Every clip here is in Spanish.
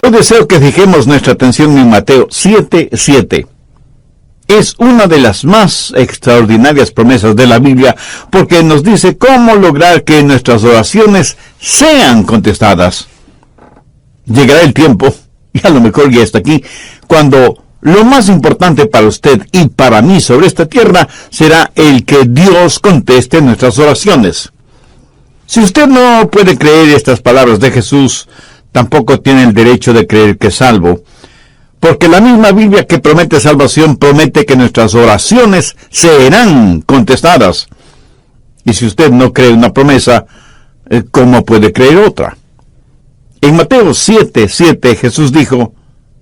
Yo deseo que fijemos nuestra atención en Mateo 7:7. Es una de las más extraordinarias promesas de la Biblia, porque nos dice cómo lograr que nuestras oraciones sean contestadas. Llegará el tiempo, y a lo mejor ya está aquí, cuando lo más importante para usted y para mí sobre esta tierra será el que Dios conteste nuestras oraciones. Si usted no puede creer estas palabras de Jesús, tampoco tiene el derecho de creer que es salvo, porque la misma Biblia que promete salvación promete que nuestras oraciones serán contestadas. Y si usted no cree una promesa, ¿cómo puede creer otra? En Mateo 7:7 Jesús dijo: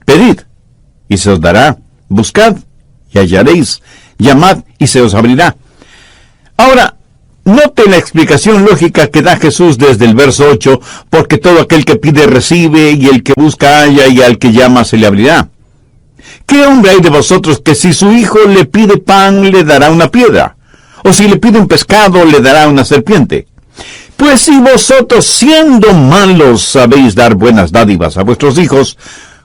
pedid, y se os dará; buscad, y hallaréis; llamad, y se os abrirá. Ahora, note la explicación lógica que da Jesús desde el verso 8, porque todo aquel que pide recibe, y el que busca halla, y al que llama se le abrirá. ¿Qué hombre hay de vosotros que si su hijo le pide pan, le dará una piedra? ¿O si le pide un pescado, le dará una serpiente? Pues si vosotros, siendo malos, sabéis dar buenas dádivas a vuestros hijos,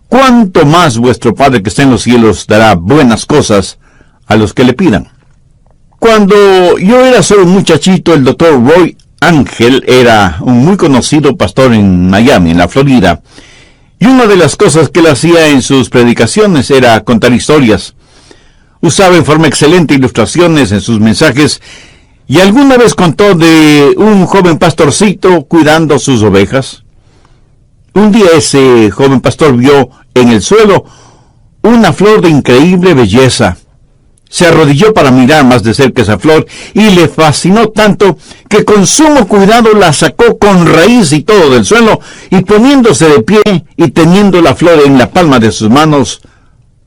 ¿cuánto más vuestro Padre que está en los cielos dará buenas cosas a los que le pidan? Cuando yo era solo un muchachito, el doctor Roy Ángel era un muy conocido pastor en Miami, en la Florida. Y una de las cosas que él hacía en sus predicaciones era contar historias. Usaba en forma excelente ilustraciones en sus mensajes, y alguna vez contó de un joven pastorcito cuidando sus ovejas. Un día ese joven pastor vio en el suelo una flor de increíble belleza. Se arrodilló para mirar más de cerca esa flor y le fascinó tanto que con sumo cuidado la sacó con raíz y todo del suelo, y poniéndose de pie y teniendo la flor en la palma de sus manos,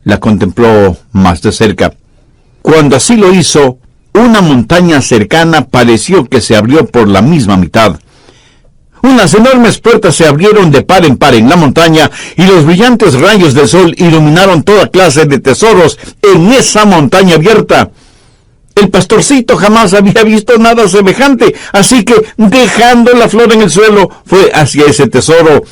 la contempló más de cerca. Cuando así lo hizo, una montaña cercana pareció que se abrió por la misma mitad. Unas enormes puertas se abrieron de par en par en la montaña, y los brillantes rayos del sol iluminaron toda clase de tesoros en esa montaña abierta. El pastorcito jamás había visto nada semejante, así que, dejando la flor en el suelo, fue hacia ese tesoro,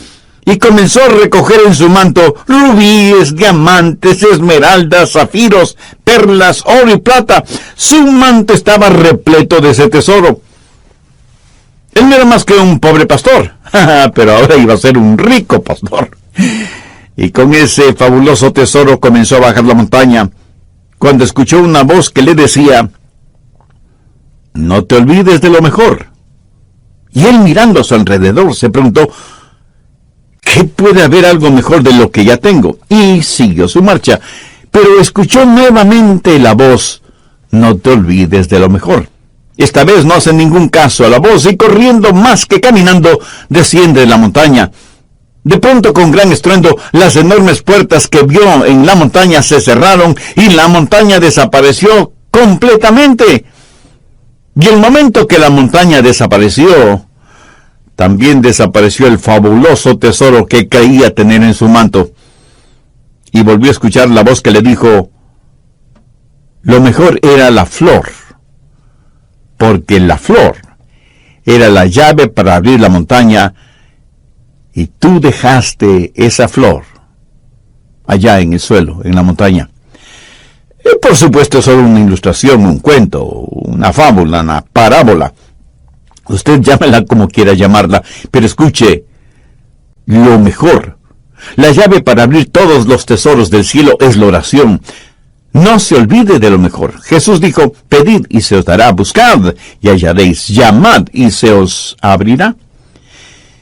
y comenzó a recoger en su manto rubíes, diamantes, esmeraldas, zafiros, perlas, oro y plata. Su manto estaba repleto de ese tesoro. Él no era más que un pobre pastor, pero ahora iba a ser un rico pastor. Y con ese fabuloso tesoro comenzó a bajar la montaña, cuando escuchó una voz que le decía: no te olvides de lo mejor. Y él, mirando a su alrededor, se preguntó: ¿qué puede haber algo mejor de lo que ya tengo? Y siguió su marcha, pero escuchó nuevamente la voz: no te olvides de lo mejor. Esta vez no hace ningún caso a la voz, y corriendo más que caminando, desciende de la montaña. De pronto, con gran estruendo, las enormes puertas que vio en la montaña se cerraron, y la montaña desapareció completamente. Y el momento que la montaña desapareció, también desapareció el fabuloso tesoro que creía tener en su manto. Y volvió a escuchar la voz que le dijo: lo mejor era la flor, porque la flor era la llave para abrir la montaña, y tú dejaste esa flor allá en el suelo, en la montaña. Por supuesto, es solo una ilustración, un cuento, una fábula, una parábola. Usted llámela como quiera llamarla, pero escuche, lo mejor, la llave para abrir todos los tesoros del cielo es la oración. No se olvide de lo mejor. Jesús dijo: pedid y se os dará; buscad y hallaréis; llamad y se os abrirá.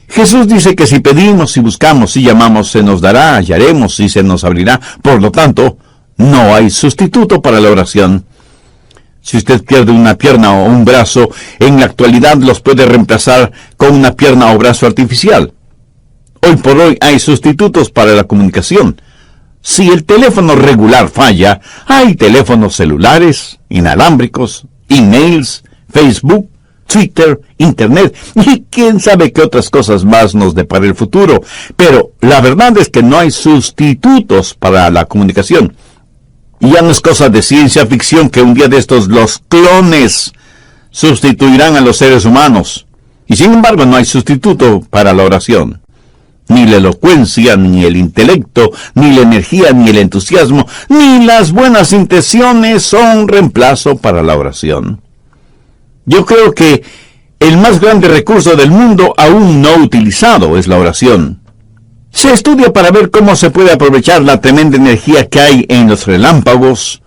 Jesús dice que si pedimos, si buscamos, si llamamos, se nos dará, hallaremos y se nos abrirá. Por lo tanto, no hay sustituto para la oración. Si usted pierde una pierna o un brazo, en la actualidad los puede reemplazar con una pierna o brazo artificial. Hoy por hoy hay sustitutos para la comunicación. Si el teléfono regular falla, hay teléfonos celulares, inalámbricos, emails, Facebook, Twitter, Internet, y quién sabe qué otras cosas más nos depara el futuro. Pero la verdad es que no hay sustitutos para la comunicación. Y ya no es cosa de ciencia ficción que un día de estos los clones sustituirán a los seres humanos. Y sin embargo no hay sustituto para la oración. Ni la elocuencia, ni el intelecto, ni la energía, ni el entusiasmo, ni las buenas intenciones son reemplazo para la oración. Yo creo que el más grande recurso del mundo aún no utilizado es la oración. Se estudia para ver cómo se puede aprovechar la tremenda energía que hay en los relámpagos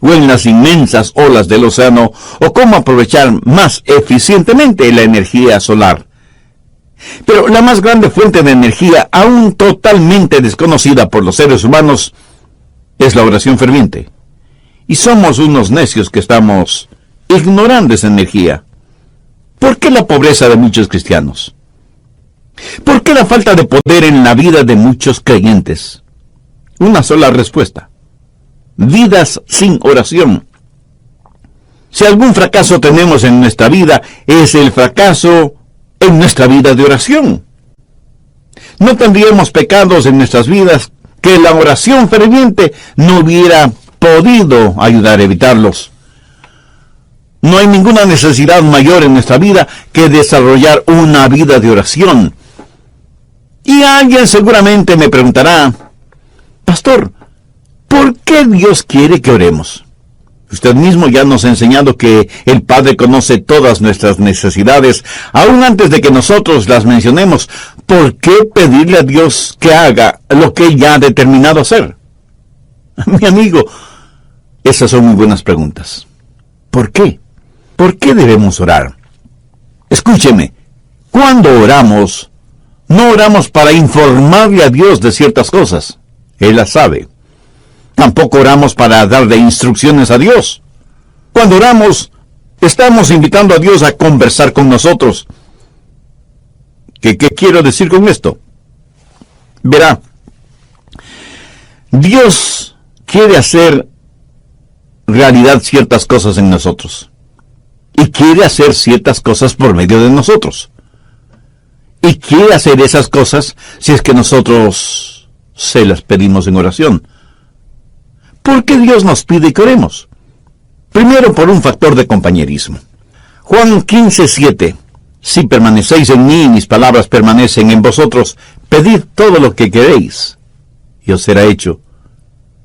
o en las inmensas olas del océano, o cómo aprovechar más eficientemente la energía solar. Pero la más grande fuente de energía, aún totalmente desconocida por los seres humanos, es la oración ferviente. Y somos unos necios que estamos ignorando esa energía. ¿Por qué la pobreza de muchos cristianos? ¿Por qué la falta de poder en la vida de muchos creyentes? Una sola respuesta: vidas sin oración. Si algún fracaso tenemos en nuestra vida, es el fracaso en nuestra vida de oración. No tendríamos pecados en nuestras vidas que la oración ferviente no hubiera podido ayudar a evitarlos. No hay ninguna necesidad mayor en nuestra vida que desarrollar una vida de oración. Y alguien seguramente me preguntará: Pastor, ¿por qué Dios quiere que oremos? Usted mismo ya nos ha enseñado que el Padre conoce todas nuestras necesidades, aún antes de que nosotros las mencionemos. ¿Por qué pedirle a Dios que haga lo que ya ha determinado hacer? Mi amigo, esas son muy buenas preguntas. ¿Por qué? ¿Por qué debemos orar? Escúcheme, cuando oramos, no oramos para informarle a Dios de ciertas cosas. Él las sabe. Tampoco oramos para darle instrucciones a Dios. Cuando oramos, estamos invitando a Dios a conversar con nosotros. ¿Qué quiero decir con esto? Verá, Dios quiere hacer realidad ciertas cosas en nosotros. Y quiere hacer ciertas cosas por medio de nosotros. Y quiere hacer esas cosas si es que nosotros se las pedimos en oración. ¿Por qué Dios nos pide que oremos? Primero, por un factor de compañerismo. Juan 15:7. Si permanecéis en mí y mis palabras permanecen en vosotros, pedid todo lo que queréis y os será hecho.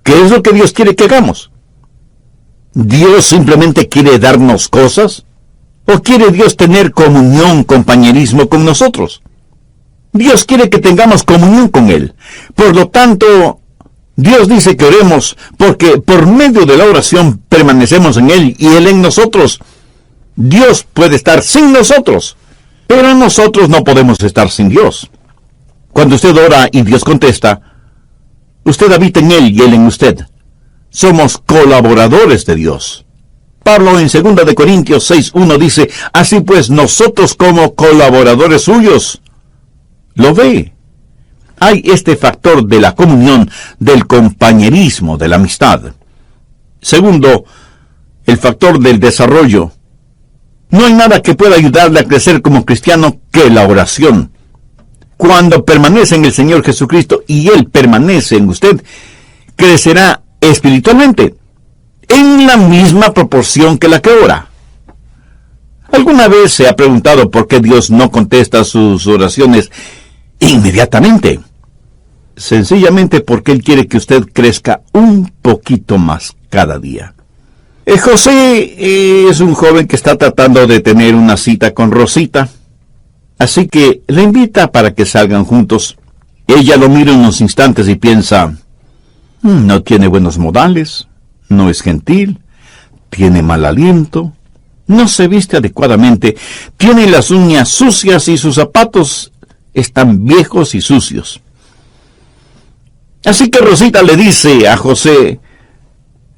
¿Qué es lo que Dios quiere que hagamos? ¿Dios simplemente quiere darnos cosas? ¿O quiere Dios tener comunión, compañerismo con nosotros? Dios quiere que tengamos comunión con Él. Por lo tanto, Dios dice que oremos porque por medio de la oración permanecemos en Él y Él en nosotros. Dios puede estar sin nosotros, pero nosotros no podemos estar sin Dios. Cuando usted ora y Dios contesta, usted habita en Él y Él en usted. Somos colaboradores de Dios. Pablo en 2 de Corintios 6:1 dice: así pues, nosotros como colaboradores suyos. ¿Lo ve? Hay este factor de la comunión, del compañerismo, de la amistad. Segundo, el factor del desarrollo. No hay nada que pueda ayudarle a crecer como cristiano que la oración. Cuando permanece en el Señor Jesucristo y Él permanece en usted, crecerá espiritualmente en la misma proporción que la que ora. ¿Alguna vez se ha preguntado por qué Dios no contesta sus oraciones inmediatamente? Sencillamente porque Él quiere que usted crezca un poquito más cada día. José es un joven que está tratando de tener una cita con Rosita, así que le invita para que salgan juntos. Ella lo mira unos instantes y piensa: no tiene buenos modales, no es gentil, tiene mal aliento, no se viste adecuadamente, tiene las uñas sucias y sus zapatos están viejos y sucios. Así que Rosita le dice a José: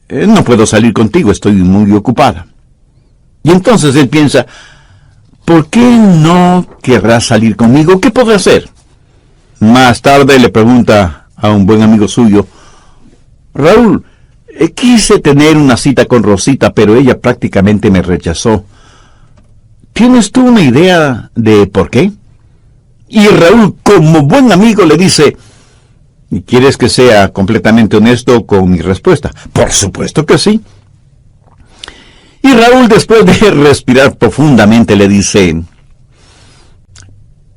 no puedo salir contigo, estoy muy ocupada. Y entonces él piensa: ¿por qué no querrás salir conmigo? ¿Qué podré hacer? Más tarde le pregunta a un buen amigo suyo: Raúl, quise tener una cita con Rosita, pero ella prácticamente me rechazó. ¿Tienes tú una idea de por qué? Y Raúl, como buen amigo, le dice: ¿y quieres que sea completamente honesto con mi respuesta? Por supuesto que sí. Y Raúl, después de respirar profundamente, le dice: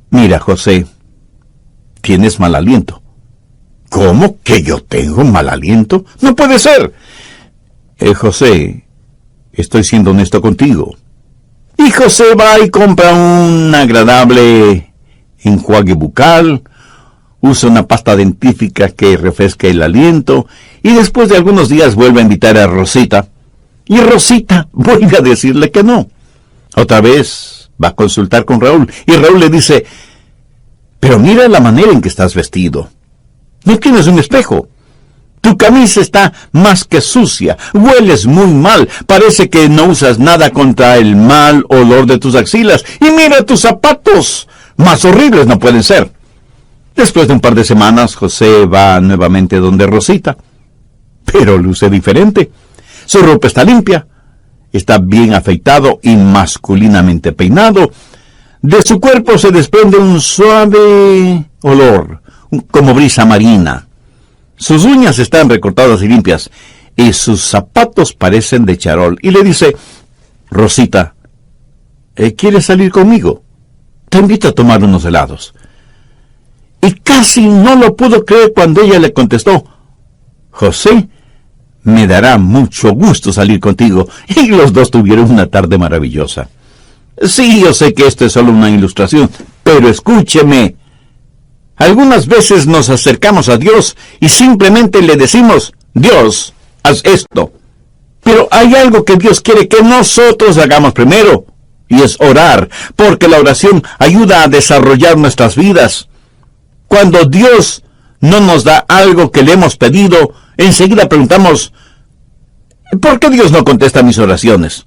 mira, José, tienes mal aliento. ¿Cómo que yo tengo mal aliento? No puede ser. José, estoy siendo honesto contigo. Y José va y compra un agradable enjuague bucal, usa una pasta dentífrica que refresca el aliento, y después de algunos días vuelve a invitar a Rosita, y Rosita vuelve a decirle que no. Otra vez va a consultar con Raúl, y Raúl le dice, pero mira la manera en que estás vestido. No tienes un espejo. Tu camisa está más que sucia, hueles muy mal, parece que no usas nada contra el mal olor de tus axilas, y mira tus zapatos, más horribles no pueden ser. Después de un par de semanas, José va nuevamente donde Rosita, pero luce diferente. Su ropa está limpia, está bien afeitado y masculinamente peinado. De su cuerpo se desprende un suave olor, como brisa marina. Sus uñas están recortadas y limpias, y sus zapatos parecen de charol. Y le dice, Rosita, ¿quieres salir conmigo? Te invito a tomar unos helados. Y casi no lo pudo creer cuando ella le contestó, José, me dará mucho gusto salir contigo. Y los dos tuvieron una tarde maravillosa. Sí, yo sé que esto es solo una ilustración, pero escúcheme. Algunas veces nos acercamos a Dios y simplemente le decimos, Dios, haz esto. Pero hay algo que Dios quiere que nosotros hagamos primero, y es orar, porque la oración ayuda a desarrollar nuestras vidas. Cuando Dios no nos da algo que le hemos pedido, enseguida preguntamos, ¿por qué Dios no contesta mis oraciones?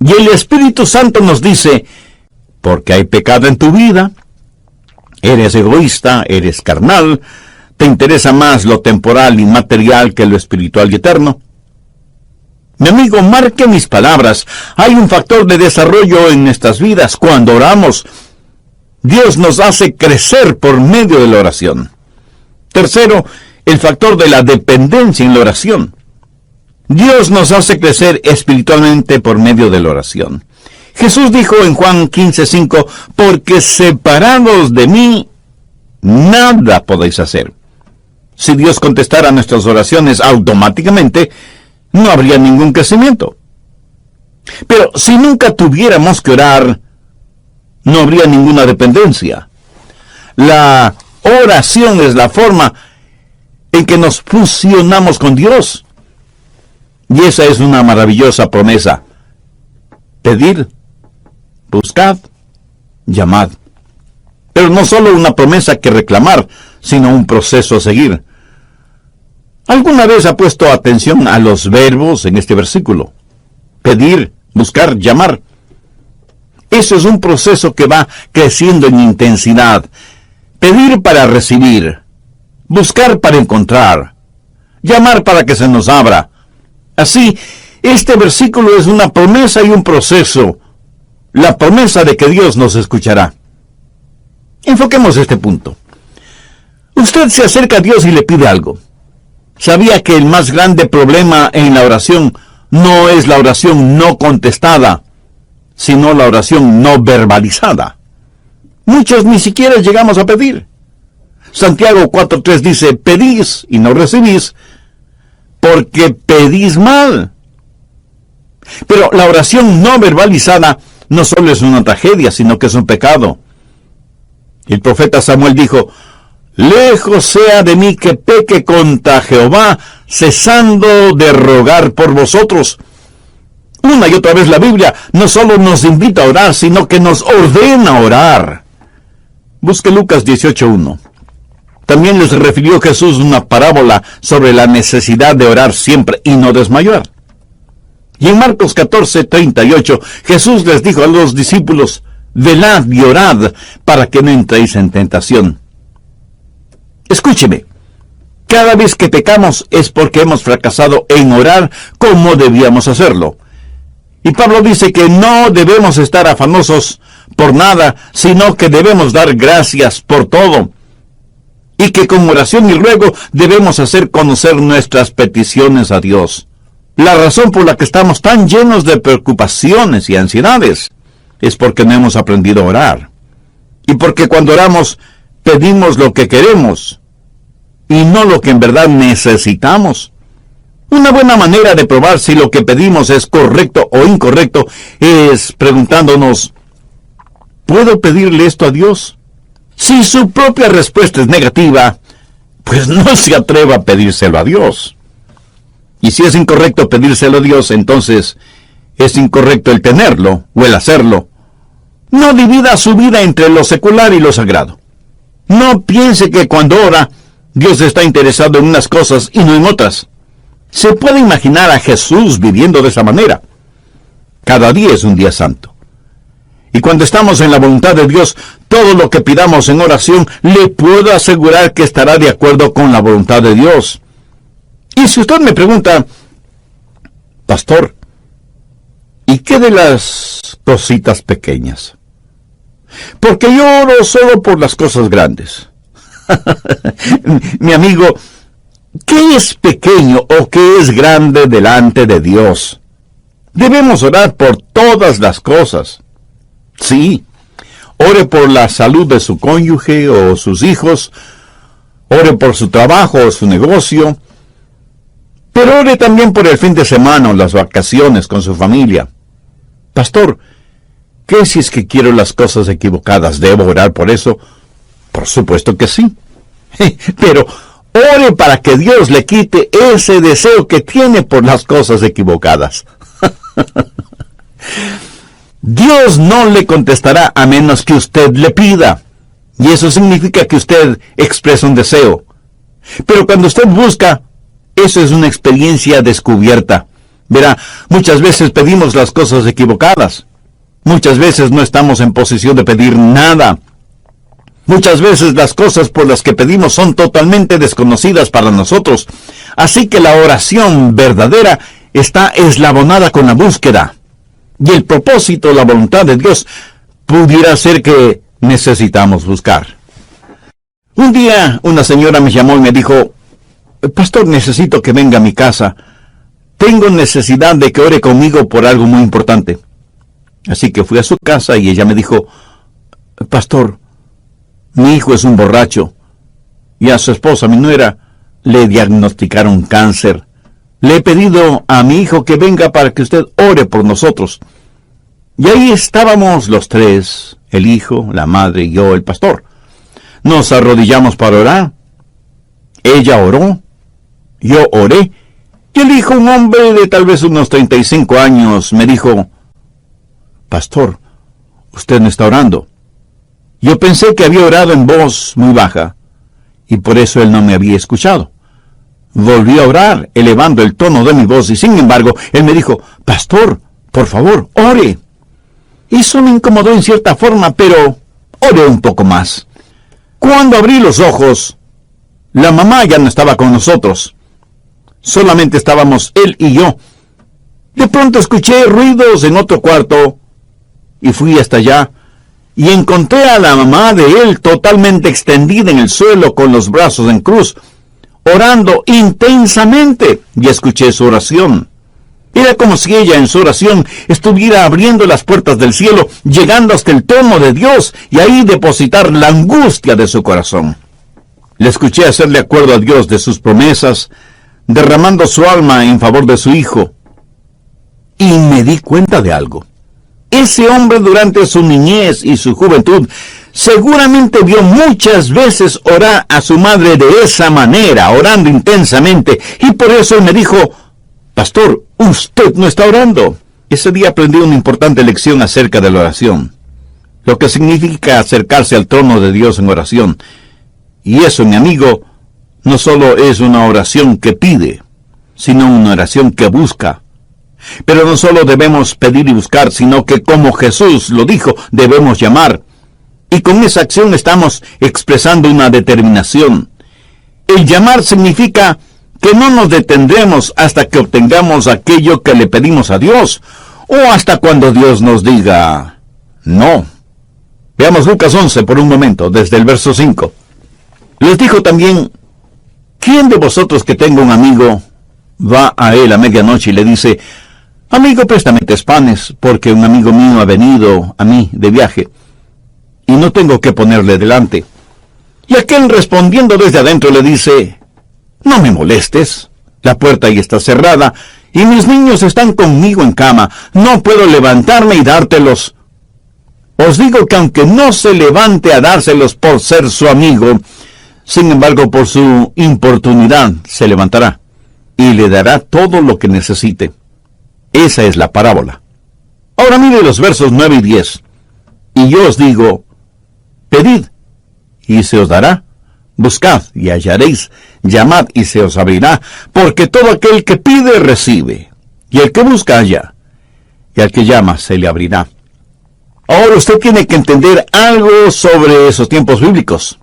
Y el Espíritu Santo nos dice, porque hay pecado en tu vida, eres egoísta, eres carnal, te interesa más lo temporal y material que lo espiritual y eterno. Mi amigo, marque mis palabras, hay un factor de desarrollo en nuestras vidas cuando oramos. Dios nos hace crecer por medio de la oración. Tercero, el factor de la dependencia en la oración. Dios nos hace crecer espiritualmente por medio de la oración. Jesús dijo en Juan 15:5, porque separados de mí, nada podéis hacer. Si Dios contestara nuestras oraciones automáticamente, no habría ningún crecimiento. Pero si nunca tuviéramos que orar, no habría ninguna dependencia. La oración es la forma en que nos fusionamos con Dios. Y esa es una maravillosa promesa. Pedir, buscad, llamad. Pero no solo una promesa que reclamar, sino un proceso a seguir. ¿Alguna vez ha puesto atención a los verbos en este versículo? Pedir, buscar, llamar. Eso es un proceso que va creciendo en intensidad. Pedir para recibir, buscar para encontrar, llamar para que se nos abra. Así, este versículo es una promesa y un proceso. La promesa de que Dios nos escuchará. Enfoquemos este punto. Usted se acerca a Dios y le pide algo. ¿Sabía que el más grande problema en la oración no es la oración no contestada, sino la oración no verbalizada? Muchos ni siquiera llegamos a pedir. Santiago 4:3 dice, pedís y no recibís, porque pedís mal. Pero la oración no verbalizada no solo es una tragedia, sino que es un pecado. El profeta Samuel dijo, lejos sea de mí que peque contra Jehová, cesando de rogar por vosotros. Una y otra vez la Biblia no solo nos invita a orar, sino que nos ordena orar. Busque Lucas 18:1. También les refirió Jesús una parábola sobre la necesidad de orar siempre y no desmayar. Y en Marcos 14:38, Jesús les dijo a los discípulos, velad y orad para que no entréis en tentación. Escúcheme, cada vez que pecamos es porque hemos fracasado en orar como debíamos hacerlo. Y Pablo dice que no debemos estar afanosos por nada, sino que debemos dar gracias por todo. Y que con oración y ruego debemos hacer conocer nuestras peticiones a Dios. La razón por la que estamos tan llenos de preocupaciones y ansiedades es porque no hemos aprendido a orar. Y porque cuando oramos, pedimos lo que queremos y no lo que en verdad necesitamos. Una buena manera de probar si lo que pedimos es correcto o incorrecto es preguntándonos, ¿puedo pedirle esto a Dios? Si su propia respuesta es negativa, pues no se atreva a pedírselo a Dios. Y si es incorrecto pedírselo a Dios, entonces es incorrecto el tenerlo o el hacerlo. No divida su vida entre lo secular y lo sagrado. No piense que cuando ora, Dios está interesado en unas cosas y no en otras. Se puede imaginar a Jesús viviendo de esa manera. Cada día es un día santo. Y cuando estamos en la voluntad de Dios, todo lo que pidamos en oración, le puedo asegurar que estará de acuerdo con la voluntad de Dios. Y si usted me pregunta, pastor, ¿y qué de las cositas pequeñas? Porque yo oro solo por las cosas grandes. Mi amigo, ¿qué es pequeño o qué es grande delante de Dios? Debemos orar por todas las cosas. Sí, ore por la salud de su cónyuge o sus hijos, ore por su trabajo o su negocio, pero ore también por el fin de semana o las vacaciones con su familia. Pastor, ¿qué si es que quiero las cosas equivocadas? ¿Debo orar por eso? Por supuesto que sí. Pero ore para que Dios le quite ese deseo que tiene por las cosas equivocadas. Dios no le contestará a menos que usted le pida. Y eso significa que usted expresa un deseo. Pero cuando usted busca, eso es una experiencia descubierta. Verá, muchas veces pedimos las cosas equivocadas. Muchas veces no estamos en posición de pedir nada. Muchas veces las cosas por las que pedimos son totalmente desconocidas para nosotros. Así que la oración verdadera está eslabonada con la búsqueda. Y el propósito, la voluntad de Dios, pudiera ser que necesitamos buscar. Un día una señora me llamó y me dijo, pastor, necesito que venga a mi casa. Tengo necesidad de que ore conmigo por algo muy importante. Así que fui a su casa y ella me dijo, pastor, mi hijo es un borracho. Y a su esposa, mi nuera, le diagnosticaron cáncer. Le he pedido a mi hijo que venga para que usted ore por nosotros. Y ahí estábamos los tres, el hijo, la madre y yo, el pastor. Nos arrodillamos para orar. Ella oró, yo oré, y el hijo, un hombre de tal vez unos 35 años, me dijo, pastor, usted no está orando. Yo pensé que había orado en voz muy baja, y por eso él no me había escuchado. Volví a orar, elevando el tono de mi voz, y sin embargo, él me dijo, pastor, por favor, ore. Eso me incomodó en cierta forma, pero oré un poco más. Cuando abrí los ojos, la mamá ya no estaba con nosotros. Solamente estábamos él y yo. De pronto escuché ruidos en otro cuarto, y fui hasta allá, y encontré a la mamá de él totalmente extendida en el suelo con los brazos en cruz, orando intensamente, y escuché su oración. Era como si ella en su oración estuviera abriendo las puertas del cielo, llegando hasta el trono de Dios, y ahí depositar la angustia de su corazón. Le escuché hacerle acuerdo a Dios de sus promesas, derramando su alma en favor de su hijo. Y me di cuenta de algo. Ese hombre durante su niñez y su juventud seguramente vio muchas veces orar a su madre de esa manera, orando intensamente, y por eso él me dijo, pastor, usted no está orando. Ese día aprendí una importante lección acerca de la oración, lo que significa acercarse al trono de Dios en oración. Y eso, mi amigo, no solo es una oración que pide, sino una oración que busca. Pero no solo debemos pedir y buscar, sino que como Jesús lo dijo, debemos llamar. Y con esa acción estamos expresando una determinación. El llamar significa que no nos detendremos hasta que obtengamos aquello que le pedimos a Dios, o hasta cuando Dios nos diga no. Veamos Lucas 11 por un momento, desde el verso 5. Les dijo también, ¿quién de vosotros que tenga un amigo va a él a medianoche y le dice, amigo, préstame 3 panes, porque un amigo mío ha venido a mí de viaje, y no tengo que ponerle delante? Y aquel respondiendo desde adentro le dice: no me molestes, la puerta ya está cerrada, y mis niños están conmigo en cama, no puedo levantarme y dártelos. Os digo que aunque no se levante a dárselos por ser su amigo, sin embargo por su importunidad se levantará, y le dará todo lo que necesite. Esa es la parábola. Ahora mire los versos 9 y 10. Y yo os digo: pedid, y se os dará; buscad, y hallaréis; llamad, y se os abrirá. Porque todo aquel que pide, recibe; y el que busca, halla; y al que llama, se le abrirá. Ahora usted tiene que entender algo sobre esos tiempos bíblicos.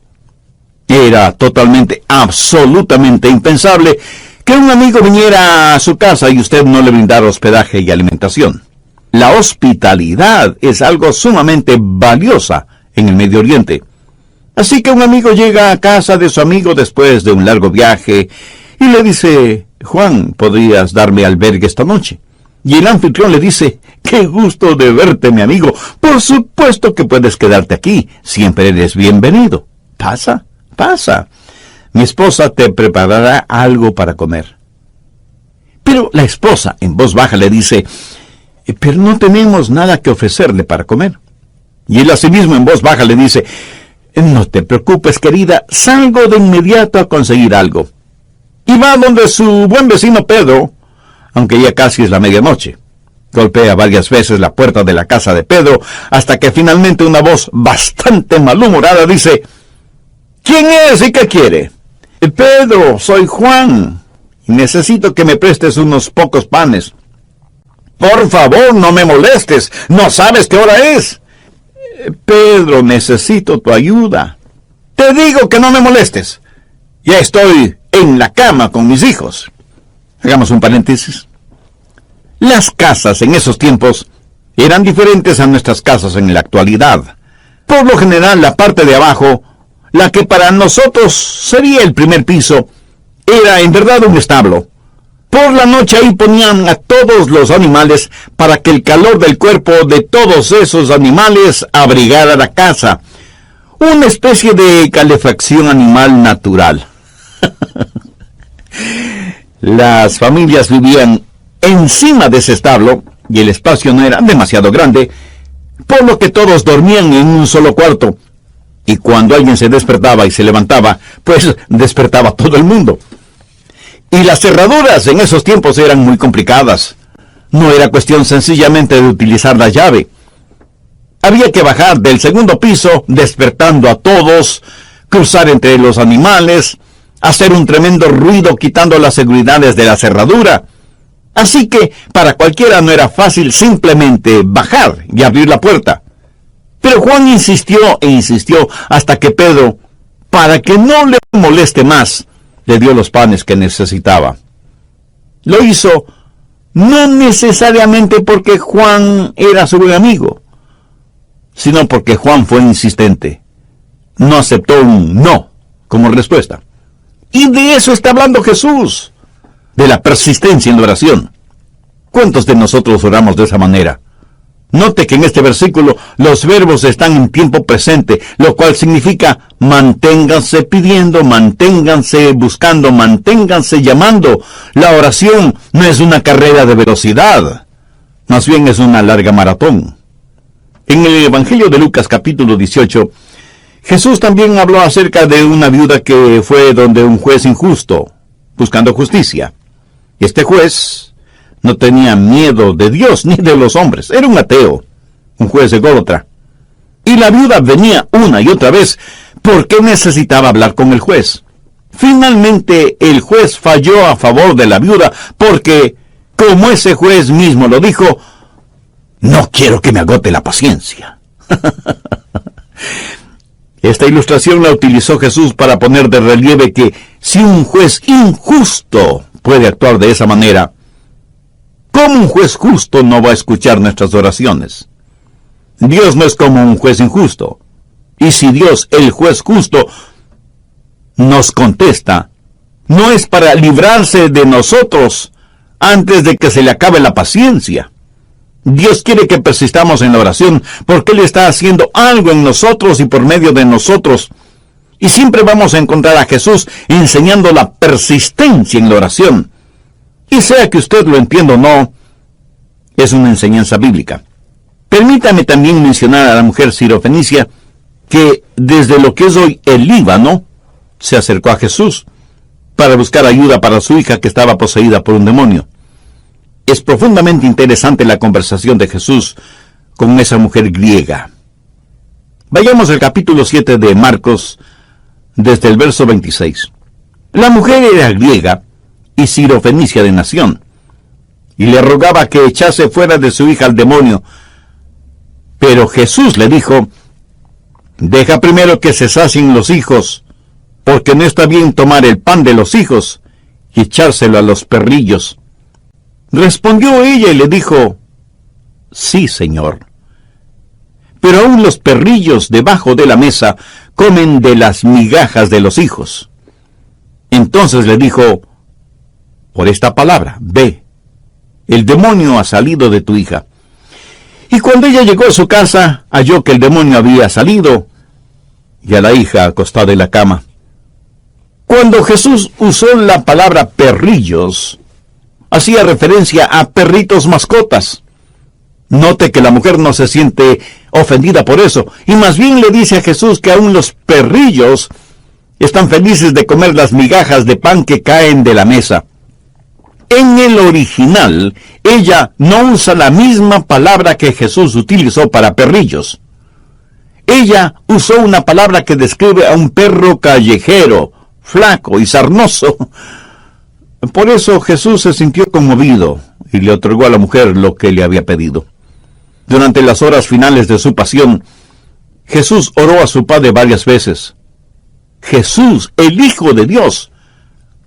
Era totalmente, absolutamente impensable que un amigo viniera a su casa y usted no le brindara hospedaje y alimentación. La hospitalidad es algo sumamente valiosa en el Medio Oriente. Así que un amigo llega a casa de su amigo después de un largo viaje y le dice: Juan, ¿podrías darme albergue esta noche? Y el anfitrión le dice: qué gusto de verte, mi amigo. Por supuesto que puedes quedarte aquí. Siempre eres bienvenido. Pasa, pasa. Mi esposa te preparará algo para comer. Pero la esposa, en voz baja, le dice: pero no tenemos nada que ofrecerle para comer. Y él asimismo en voz baja le dice: no te preocupes, querida, salgo de inmediato a conseguir algo. Y va donde su buen vecino Pedro, aunque ya casi es la medianoche. Golpea varias veces la puerta de la casa de Pedro, hasta que finalmente una voz bastante malhumorada dice: ¿quién es y qué quiere? Pedro, soy Juan, y necesito que me prestes unos pocos panes. Por favor, no me molestes, ¿no sabes qué hora es? Pedro, necesito tu ayuda. Te digo que no me molestes. Ya estoy en la cama con mis hijos. Hagamos un paréntesis. Las casas en esos tiempos eran diferentes a nuestras casas en la actualidad. Por lo general, la parte de abajo, la que para nosotros sería el primer piso, era en verdad un establo. Por la noche ahí ponían a todos los animales para que el calor del cuerpo de todos esos animales abrigara la casa. Una especie de calefacción animal natural. Las familias vivían encima de ese establo y el espacio no era demasiado grande, por lo que todos dormían en un solo cuarto. Y cuando alguien se despertaba y se levantaba, pues despertaba todo el mundo. Y las cerraduras en esos tiempos eran muy complicadas. No era cuestión sencillamente de utilizar la llave. Había que bajar del segundo piso, despertando a todos, cruzar entre los animales, hacer un tremendo ruido quitando las seguridades de la cerradura. Así que para cualquiera no era fácil simplemente bajar y abrir la puerta. Pero Juan insistió e insistió hasta que Pedro, para que no le moleste más, le dio los panes que necesitaba. Lo hizo no necesariamente porque Juan era su buen amigo, sino porque Juan fue insistente. No aceptó un no como respuesta. Y de eso está hablando Jesús, de la persistencia en la oración. ¿Cuántos de nosotros oramos de esa manera? Note que en este versículo los verbos están en tiempo presente, lo cual significa manténganse pidiendo, manténganse buscando, manténganse llamando. La oración no es una carrera de velocidad, más bien es una larga maratón. En el Evangelio de Lucas capítulo 18, Jesús también habló acerca de una viuda que fue donde un juez injusto, buscando justicia. Este juez no tenía miedo de Dios ni de los hombres. Era un ateo, un juez ególatra. Y la viuda venía una y otra vez porque necesitaba hablar con el juez. Finalmente el juez falló a favor de la viuda porque, como ese juez mismo lo dijo, no quiero que me agote la paciencia. Esta ilustración la utilizó Jesús para poner de relieve que si un juez injusto puede actuar de esa manera, ¿cómo un juez justo no va a escuchar nuestras oraciones? Dios no es como un juez injusto. Y si Dios, el juez justo, nos contesta, no es para librarse de nosotros antes de que se le acabe la paciencia. Dios quiere que persistamos en la oración porque Él está haciendo algo en nosotros y por medio de nosotros. Y siempre vamos a encontrar a Jesús enseñando la persistencia en la oración. Y sea que usted lo entienda o no, es una enseñanza bíblica. Permítame también mencionar a la mujer sirofenicia que desde lo que es hoy el Líbano se acercó a Jesús para buscar ayuda para su hija que estaba poseída por un demonio. Es profundamente interesante la conversación de Jesús con esa mujer griega. Vayamos al capítulo 7 de Marcos, desde el verso 26. La mujer era griega y sirofenicia de nación, y le rogaba que echase fuera de su hija al demonio. Pero Jesús le dijo: deja primero que se sacien los hijos, porque no está bien tomar el pan de los hijos y echárselo a los perrillos. Respondió ella y le dijo: sí, Señor. Pero aún los perrillos debajo de la mesa comen de las migajas de los hijos. Entonces le dijo: por esta palabra, ve, el demonio ha salido de tu hija. Y cuando ella llegó a su casa, halló que el demonio había salido, y a la hija acostada en la cama. Cuando Jesús usó la palabra perrillos, hacía referencia a perritos mascotas. Note que la mujer no se siente ofendida por eso, y más bien le dice a Jesús que aún los perrillos están felices de comer las migajas de pan que caen de la mesa. En el original, ella no usa la misma palabra que Jesús utilizó para perrillos. Ella usó una palabra que describe a un perro callejero, flaco y sarnoso. Por eso Jesús se sintió conmovido y le otorgó a la mujer lo que le había pedido. Durante las horas finales de su pasión, Jesús oró a su Padre varias veces. Jesús, el Hijo de Dios,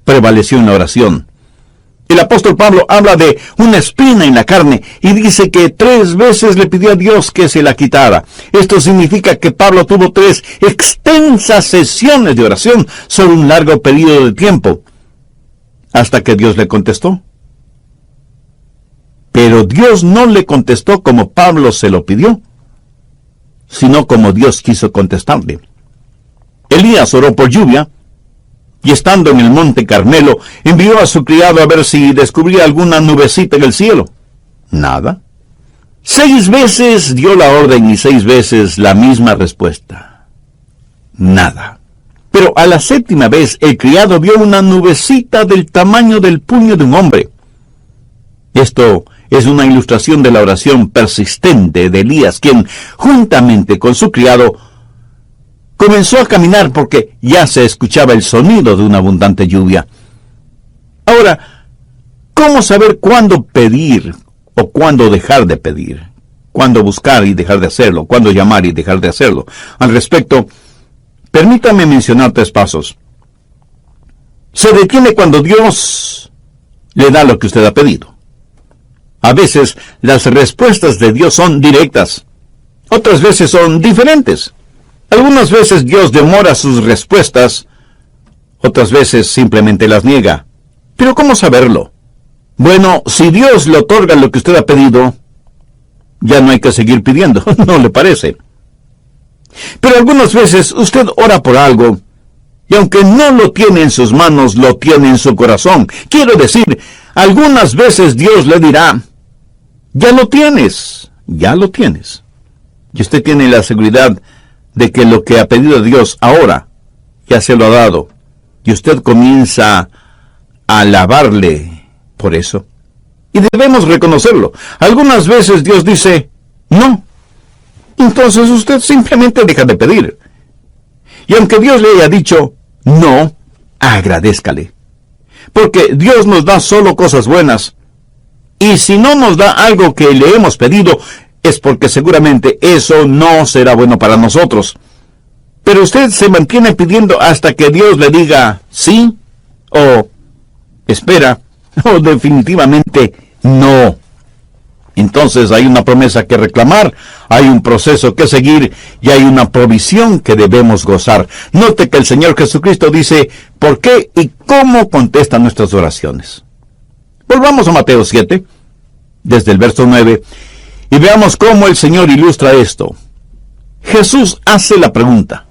prevaleció en la oración. El apóstol Pablo habla de una espina en la carne y dice que 3 veces le pidió a Dios que se la quitara. Esto significa que Pablo tuvo 3 extensas sesiones de oración sobre un largo periodo de tiempo, hasta que Dios le contestó. Pero Dios no le contestó como Pablo se lo pidió, sino como Dios quiso contestarle. Elías oró por lluvia, y estando en el monte Carmelo, envió a su criado a ver si descubría alguna nubecita en el cielo. Nada. 6 veces dio la orden y 6 veces la misma respuesta. Nada. Pero a la 7ª vez el criado vio una nubecita del tamaño del puño de un hombre. Esto es una ilustración de la oración persistente de Elías, quien, juntamente con su criado, comenzó a caminar porque ya se escuchaba el sonido de una abundante lluvia. Ahora, ¿cómo saber cuándo pedir o cuándo dejar de pedir? ¿Cuándo buscar y dejar de hacerlo? ¿Cuándo llamar y dejar de hacerlo? Al respecto, permítame mencionar 3 pasos. Se detiene cuando Dios le da lo que usted ha pedido. A veces las respuestas de Dios son directas. Otras veces son diferentes. Algunas veces Dios demora sus respuestas. Otras veces simplemente las niega. ¿Pero cómo saberlo? Bueno, si Dios le otorga lo que usted ha pedido, ya no hay que seguir pidiendo, ¿no le parece? Pero algunas veces usted ora por algo, y aunque no lo tiene en sus manos, lo tiene en su corazón. Quiero decir, algunas veces Dios le dirá: ya lo tienes, ya lo tienes. Y usted tiene la seguridad de que lo que ha pedido Dios ahora ya se lo ha dado. Y usted comienza a alabarle por eso. Y debemos reconocerlo. Algunas veces Dios dice no. Entonces usted simplemente deja de pedir. Y aunque Dios le haya dicho no, agradézcale. Porque Dios nos da solo cosas buenas. Y si no nos da algo que le hemos pedido, es porque seguramente eso no será bueno para nosotros. Pero usted se mantiene pidiendo hasta que Dios le diga sí, o espera, o definitivamente no. Entonces hay una promesa que reclamar, hay un proceso que seguir y hay una provisión que debemos gozar. Note que el Señor Jesucristo dice por qué y cómo contesta nuestras oraciones. Volvamos a Mateo 7, desde el verso 9, y veamos cómo el Señor ilustra esto. Jesús hace la pregunta: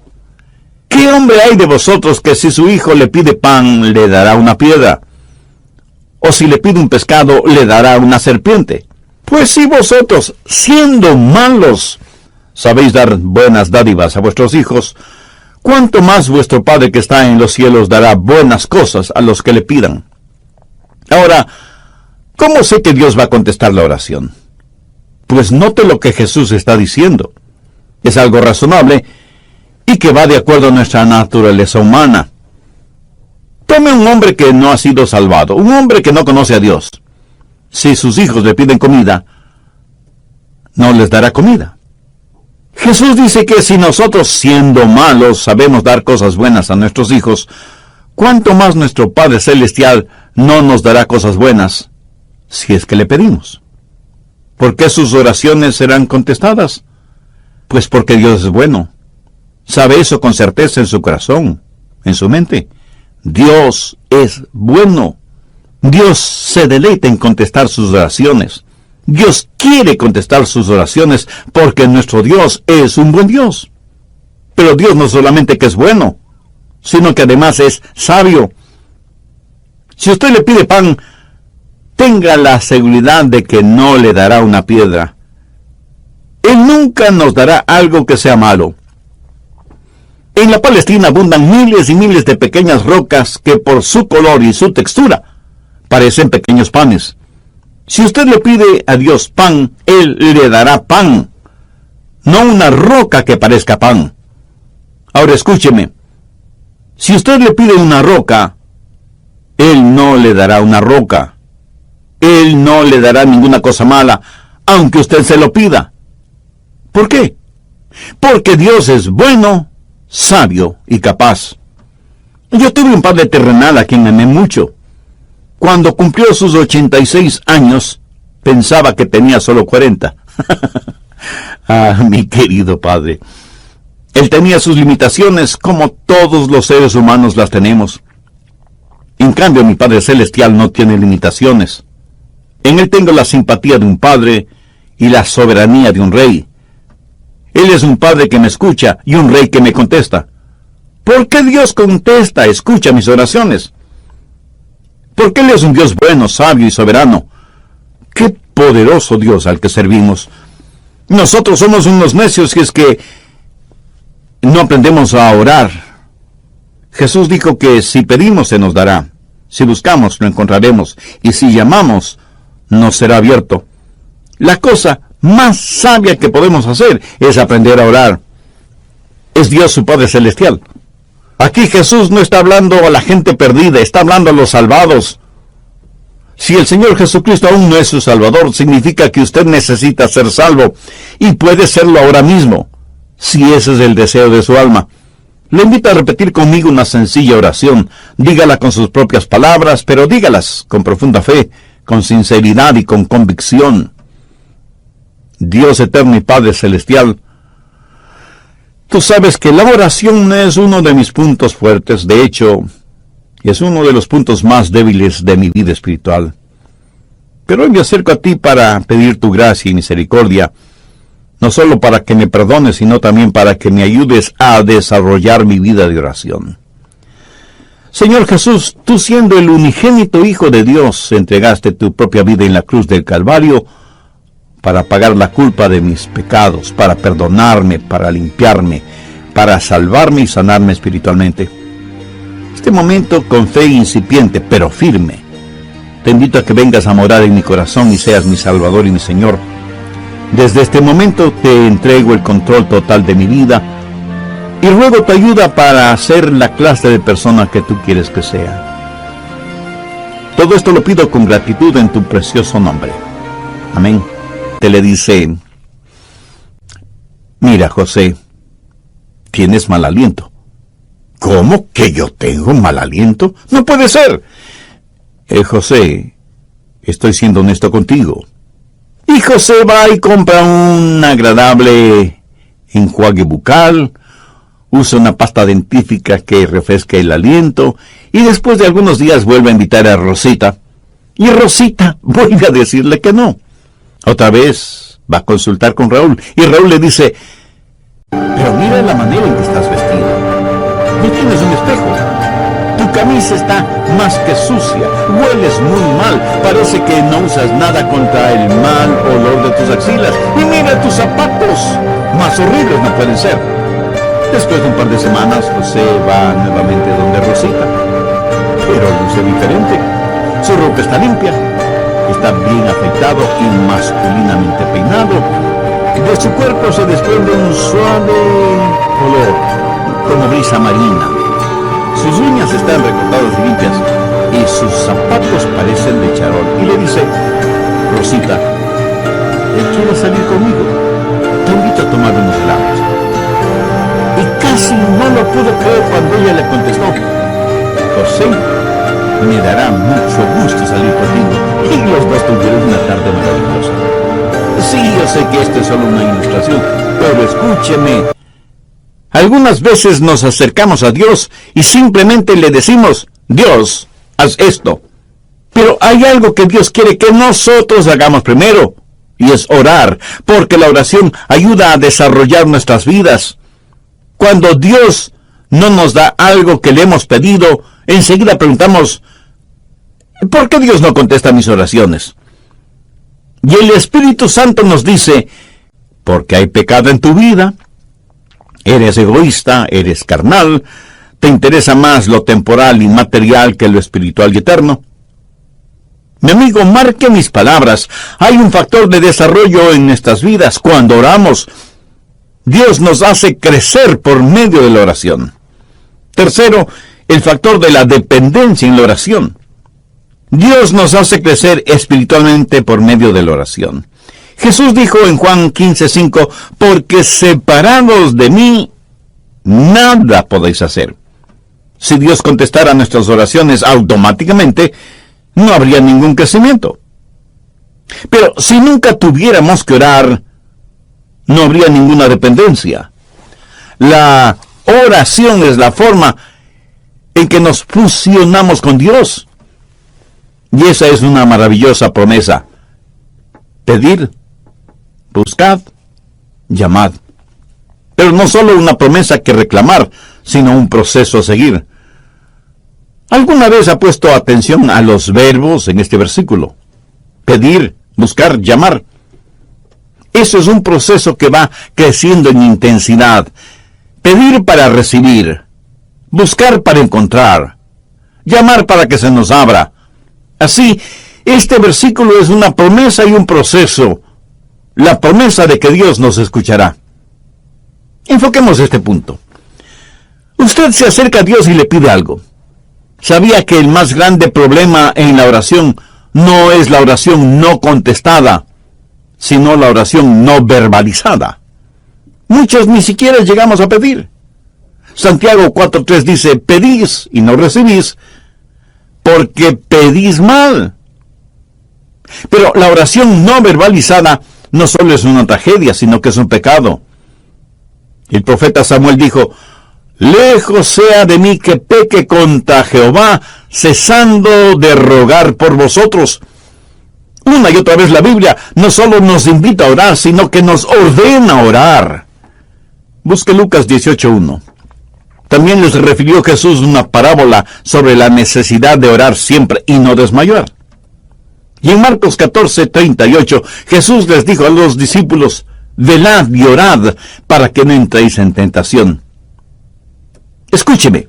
¿qué ¿Qué hombre hay de vosotros que si su hijo le pide pan, le dará una piedra? ¿O si le pide un pescado, le dará una serpiente? Pues si vosotros, siendo malos, sabéis dar buenas dádivas a vuestros hijos, ¿cuánto más vuestro Padre que está en los cielos dará buenas cosas a los que le pidan? Ahora, ¿cómo sé que Dios va a contestar la oración? Pues note lo que Jesús está diciendo. Es algo razonable y que va de acuerdo a nuestra naturaleza humana. Tome un hombre que no ha sido salvado, un hombre que no conoce a Dios. Si sus hijos le piden comida, no les dará comida. Jesús dice que si nosotros, siendo malos, sabemos dar cosas buenas a nuestros hijos, ¿cuánto más nuestro Padre Celestial no nos dará cosas buenas si es que le pedimos? ¿Por qué sus oraciones serán contestadas? Pues porque Dios es bueno. Sabe eso con certeza en su corazón, en su mente. Dios es bueno. Dios se deleita en contestar sus oraciones. Dios quiere contestar sus oraciones porque nuestro Dios es un buen Dios. Pero Dios no solamente que es bueno, sino que además es sabio. Si usted le pide pan, tenga la seguridad de que no le dará una piedra. Él nunca nos dará algo que sea malo. En la Palestina abundan miles y miles de pequeñas rocas que por su color y su textura parecen pequeños panes. Si usted le pide a Dios pan, Él le dará pan, no una roca que parezca pan. Ahora escúcheme, si usted le pide una roca, Él no le dará una roca. Él no le dará ninguna cosa mala, aunque usted se lo pida. ¿Por qué? Porque Dios es bueno, sabio y capaz. Yo tuve un padre terrenal a quien amé mucho. Cuando cumplió sus 86 años, pensaba que tenía solo 40. Ah, mi querido padre. Él tenía sus limitaciones como todos los seres humanos las tenemos. En cambio, mi Padre Celestial no tiene limitaciones. En Él tengo la simpatía de un padre y la soberanía de un rey. Él es un padre que me escucha y un rey que me contesta. ¿Por qué Dios contesta, escucha mis oraciones? Porque Él es un Dios bueno, sabio y soberano. ¡Qué poderoso Dios al que servimos! Nosotros somos unos necios si es que no aprendemos a orar. Jesús dijo que si pedimos se nos dará, si buscamos lo encontraremos, y si llamamos nos será abierto. La cosa más sabia que podemos hacer es aprender a orar. Es Dios su Padre Celestial. Aquí Jesús no está hablando a la gente perdida, está hablando a los salvados. Si el Señor Jesucristo aún no es su Salvador, significa que usted necesita ser salvo, y puede serlo ahora mismo, si ese es el deseo de su alma. Le invito a repetir conmigo una sencilla oración. Dígala con sus propias palabras, pero dígalas con profunda fe, con sinceridad y con convicción. Dios eterno y Padre Celestial, tú sabes que la oración no es uno de mis puntos fuertes, de hecho, es uno de los puntos más débiles de mi vida espiritual. Pero hoy me acerco a ti para pedir tu gracia y misericordia, no solo para que me perdones, sino también para que me ayudes a desarrollar mi vida de oración. Señor Jesús, tú siendo el unigénito Hijo de Dios, entregaste tu propia vida en la cruz del Calvario para pagar la culpa de mis pecados, para perdonarme, para limpiarme, para salvarme y sanarme espiritualmente. Este momento, con fe incipiente, pero firme, te invito a que vengas a morar en mi corazón y seas mi Salvador y mi Señor. Desde este momento te entrego el control total de mi vida y ruego tu ayuda para ser la clase de persona que tú quieres que sea. Todo esto lo pido con gratitud en tu precioso nombre. Amén. Te le dice: mira, José, tienes mal aliento. ¿Cómo que yo tengo mal aliento? No puede ser. José, estoy siendo honesto contigo. Y José va y compra un agradable enjuague bucal, usa una pasta dentífrica que refresca el aliento, y después de algunos días vuelve a invitar a Rosita. Y Rosita vuelve a decirle que no. Otra vez va a consultar con Raúl, y Raúl le dice: pero mira la manera en que estás vestido. tienes un espejo. Tu camisa está más que sucia, hueles muy mal, parece que no usas nada contra el mal olor de tus axilas. Y mira tus zapatos, más horribles no pueden ser. Después de un par de semanas, José va nuevamente donde Rosita, pero luce diferente. Su ropa está limpia, está bien afeitado y masculinamente peinado. De su cuerpo se desprende un suave olor, como brisa marina. Sus uñas están recortadas y limpias, y sus zapatos parecen de charol. Y le dice: Rosita, ¿quieres salir conmigo? Te invito a tomar unos helados. Y casi no lo pudo creer cuando ella le contestó: José, me dará mucho gusto salir contigo. Y los dos tuvieron una tarde maravillosa. Sí, yo sé que esto es solo una ilustración, pero escúcheme. Algunas veces nos acercamos a Dios y simplemente le decimos: Dios, haz esto. Pero hay algo que Dios quiere que nosotros hagamos primero, y es orar, porque la oración ayuda a desarrollar nuestras vidas. Cuando Dios no nos da algo que le hemos pedido, enseguida preguntamos: ¿por qué Dios no contesta mis oraciones? Y el Espíritu Santo nos dice: porque hay pecado en tu vida. Eres egoísta, eres carnal, te interesa más lo temporal y material que lo espiritual y eterno. Mi amigo, marque mis palabras. Hay un factor de desarrollo en nuestras vidas cuando oramos. Dios nos hace crecer por medio de la oración. Tercero, el factor de la dependencia en la oración. Dios nos hace crecer espiritualmente por medio de la oración. Jesús dijo en Juan 15:5, porque separados de mí, nada podéis hacer. Si Dios contestara nuestras oraciones automáticamente, no habría ningún crecimiento. Pero si nunca tuviéramos que orar, no habría ninguna dependencia. La oración es la forma en que nos fusionamos con Dios. Y esa es una maravillosa promesa. Pedir, buscad, llamad. Pero no solo una promesa que reclamar, sino un proceso a seguir. ¿Alguna vez ha puesto atención a los verbos en este versículo? Pedir, buscar, llamar. Eso es un proceso que va creciendo en intensidad. Pedir para recibir, buscar para encontrar, llamar para que se nos abra. Así, este versículo es una promesa y un proceso. La promesa de que Dios nos escuchará. Enfoquemos este punto. Usted se acerca a Dios y le pide algo. ¿Sabía que el más grande problema en la oración no es la oración no contestada, sino la oración no verbalizada? Muchos ni siquiera llegamos a pedir. Santiago 4:3 dice: pedís y no recibís, porque pedís mal. Pero la oración no verbalizada no solo es una tragedia, sino que es un pecado. El profeta Samuel dijo: lejos sea de mí que peque contra Jehová, cesando de rogar por vosotros. Una y otra vez la Biblia no solo nos invita a orar, sino que nos ordena orar. Busque Lucas 18:1. También les refirió Jesús una parábola sobre la necesidad de orar siempre y no desmayar. Y en Marcos 14:38, Jesús les dijo a los discípulos: velad y orad para que no entréis en tentación. Escúcheme,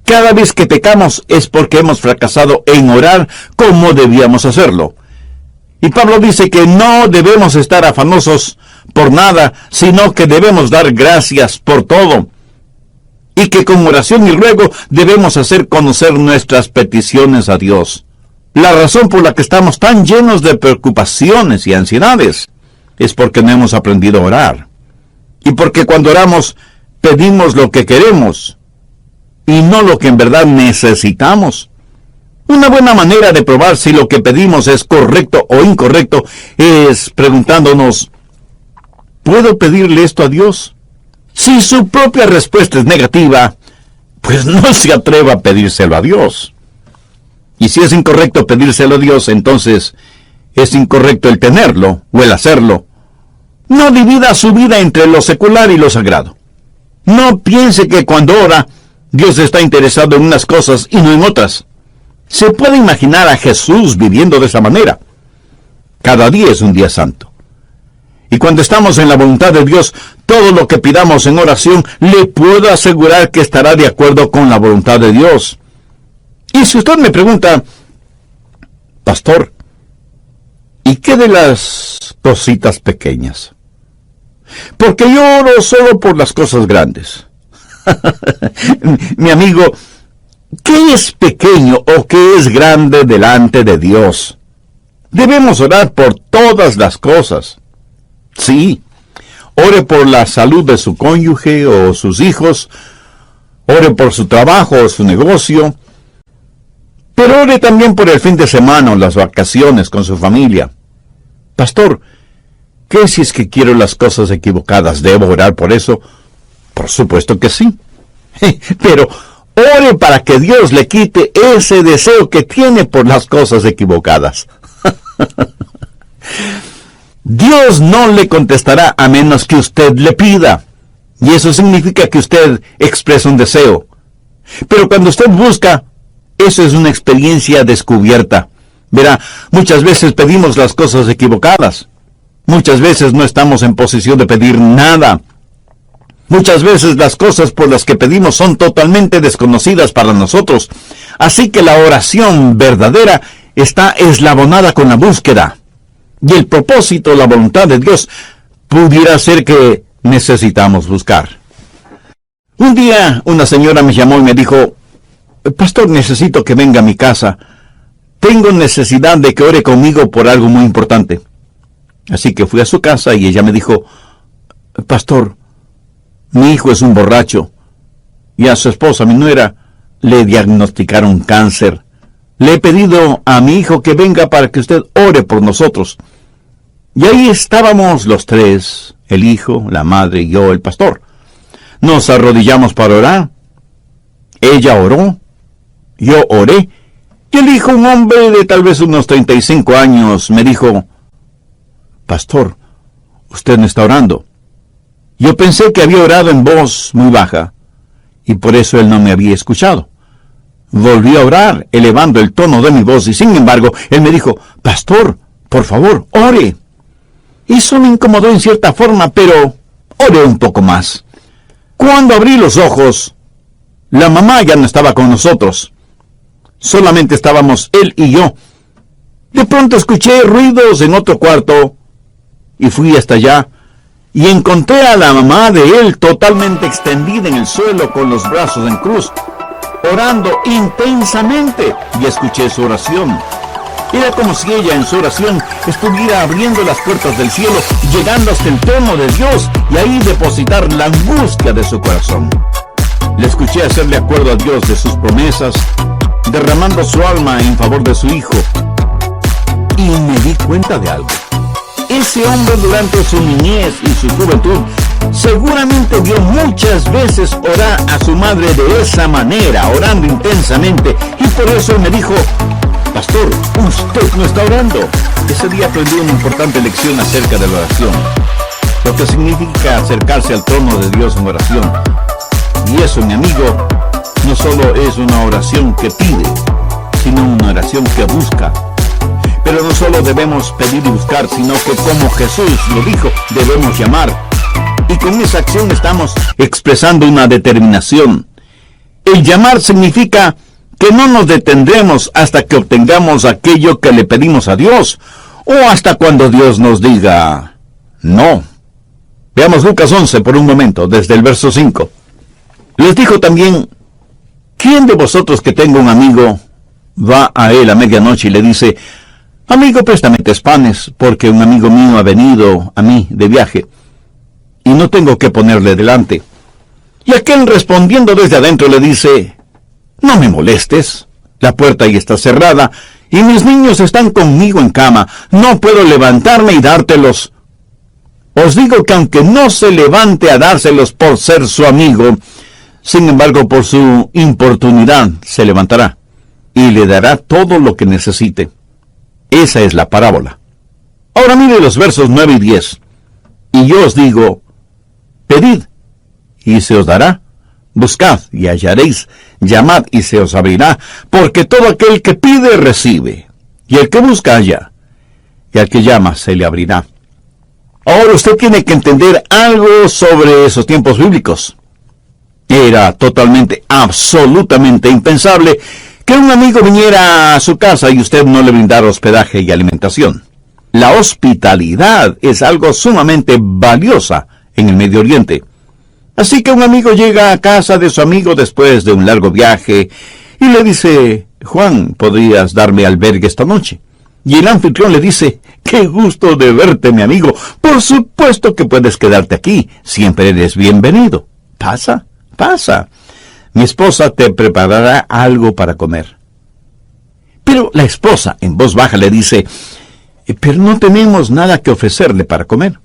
cada vez que pecamos es porque hemos fracasado en orar como debíamos hacerlo. Y Pablo dice que no debemos estar afanosos por nada, sino que debemos dar gracias por todo. Y que con oración y ruego debemos hacer conocer nuestras peticiones a Dios. La razón por la que estamos tan llenos de preocupaciones y ansiedades es porque no hemos aprendido a orar. Y porque cuando oramos, pedimos lo que queremos y no lo que en verdad necesitamos. Una buena manera de probar si lo que pedimos es correcto o incorrecto es preguntándonos: ¿puedo pedirle esto a Dios? Si su propia respuesta es negativa, pues no se atreva a pedírselo a Dios. Y si es incorrecto pedírselo a Dios, entonces es incorrecto el tenerlo o el hacerlo. No divida su vida entre lo secular y lo sagrado. No piense que cuando ora Dios está interesado en unas cosas y no en otras. Se puede imaginar a Jesús viviendo de esa manera. Cada día es un día santo. Y cuando estamos en la voluntad de Dios, todo lo que pidamos en oración, le puedo asegurar que estará de acuerdo con la voluntad de Dios. Y si usted me pregunta, pastor, ¿y qué de las cositas pequeñas? Porque yo oro solo por las cosas grandes. Mi amigo, ¿qué es pequeño o qué es grande delante de Dios? Debemos orar por todas las cosas. Sí, ore por la salud de su cónyuge o sus hijos, ore por su trabajo o su negocio, pero ore también por el fin de semana o las vacaciones con su familia. Pastor, ¿qué si es que quiero las cosas equivocadas? ¿Debo orar por eso? Por supuesto que sí. Pero ore para que Dios le quite ese deseo que tiene por las cosas equivocadas. Dios no le contestará a menos que usted le pida. Y eso significa que usted expresa un deseo. Pero cuando usted busca, eso es una experiencia descubierta. Verá, muchas veces pedimos las cosas equivocadas. Muchas veces no estamos en posición de pedir nada. Muchas veces las cosas por las que pedimos son totalmente desconocidas para nosotros. Así que la oración verdadera está eslabonada con la búsqueda. Y el propósito, la voluntad de Dios, pudiera ser que necesitamos buscar. Un día una señora me llamó y me dijo, pastor, necesito que venga a mi casa. Tengo necesidad de que ore conmigo por algo muy importante. Así que fui a su casa y ella me dijo, pastor, mi hijo es un borracho y a su esposa, mi nuera, le diagnosticaron cáncer. Le he pedido a mi hijo que venga para que usted ore por nosotros. Y ahí estábamos los tres, el hijo, la madre y yo, el pastor. Nos arrodillamos para orar. Ella oró, yo oré, y el hijo, un hombre de tal vez unos 35 años, me dijo, pastor, usted no está orando. Yo pensé que había orado en voz muy baja, y por eso él no me había escuchado. Volví a orar, elevando el tono de mi voz, y sin embargo, él me dijo, pastor, por favor, ore. Eso me incomodó en cierta forma, pero oré un poco más. Cuando abrí los ojos, la mamá ya no estaba con nosotros. Solamente estábamos él y yo. De pronto escuché ruidos en otro cuarto, y fui hasta allá, y encontré a la mamá de él totalmente extendida en el suelo con los brazos en cruz, orando intensamente, y escuché su oración. Era como si ella en su oración estuviera abriendo las puertas del cielo, llegando hasta el trono de Dios, y ahí depositar la angustia de su corazón. Le escuché hacerle acuerdo a Dios de sus promesas, derramando su alma en favor de su hijo. Y me di cuenta de algo. Ese hombre durante su niñez y su juventud seguramente vio muchas veces orar a su madre de esa manera, orando intensamente, y por eso me dijo, pastor, usted no está orando. Ese día aprendí una importante lección acerca de la oración, lo que significa acercarse al trono de Dios en oración. Y eso, mi amigo, no solo es una oración que pide, sino una oración que busca. Pero no solo debemos pedir y buscar, sino que como Jesús lo dijo, debemos llamar. Y con esa acción estamos expresando una determinación. El llamar significa que no nos detendremos hasta que obtengamos aquello que le pedimos a Dios, o hasta cuando Dios nos diga no. Veamos Lucas 11 por un momento, desde el verso 5. Les dijo también, ¿quién de vosotros que tenga un amigo va a él a medianoche y le dice, amigo, préstame 3 panes, porque un amigo mío ha venido a mí de viaje, y no tengo que ponerle delante? Y aquel respondiendo desde adentro le dice, no me molestes, la puerta ya está cerrada, y mis niños están conmigo en cama, no puedo levantarme y dártelos. Os digo que aunque no se levante a dárselos por ser su amigo, sin embargo por su importunidad se levantará, y le dará todo lo que necesite. Esa es la parábola. Ahora mire los versos 9 y 10. Y yo os digo, pedid, y se os dará, Buscad y hallaréis, llamad y se os abrirá, porque todo aquel que pide recibe, y el que busca halla, y al que llama se le abrirá. Ahora usted tiene que entender algo sobre esos tiempos bíblicos. Era totalmente, absolutamente impensable que un amigo viniera a su casa y usted no le brindara hospedaje y alimentación. La hospitalidad es algo sumamente valiosa en el Medio Oriente. Así que un amigo llega a casa de su amigo después de un largo viaje y le dice: Juan, ¿podrías darme albergue esta noche? Y el anfitrión le dice: qué gusto de verte, mi amigo. Por supuesto que puedes quedarte aquí. Siempre eres bienvenido. Pasa, pasa. Mi esposa te preparará algo para comer. Pero la esposa, en voz baja, le dice: pero no tenemos nada que ofrecerle para comer.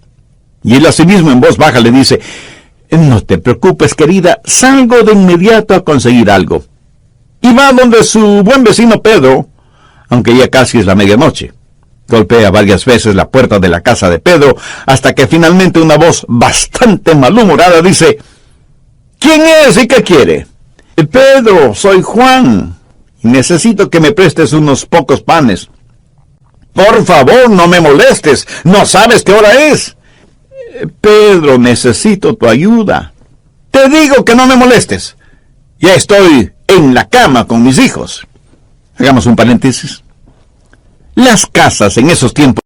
Y él asimismo en voz baja le dice: no te preocupes, querida, salgo de inmediato a conseguir algo. Y va donde su buen vecino Pedro, aunque ya casi es la medianoche. Golpea varias veces la puerta de la casa de Pedro, hasta que finalmente una voz bastante malhumorada dice: ¿quién es y qué quiere? Pedro, soy Juan, y necesito que me prestes unos pocos panes. Por favor, no me molestes, ¿no sabes qué hora es? Pedro, necesito tu ayuda. Te digo que no me molestes. Ya estoy en la cama con mis hijos. Hagamos un paréntesis. Las casas en esos tiempos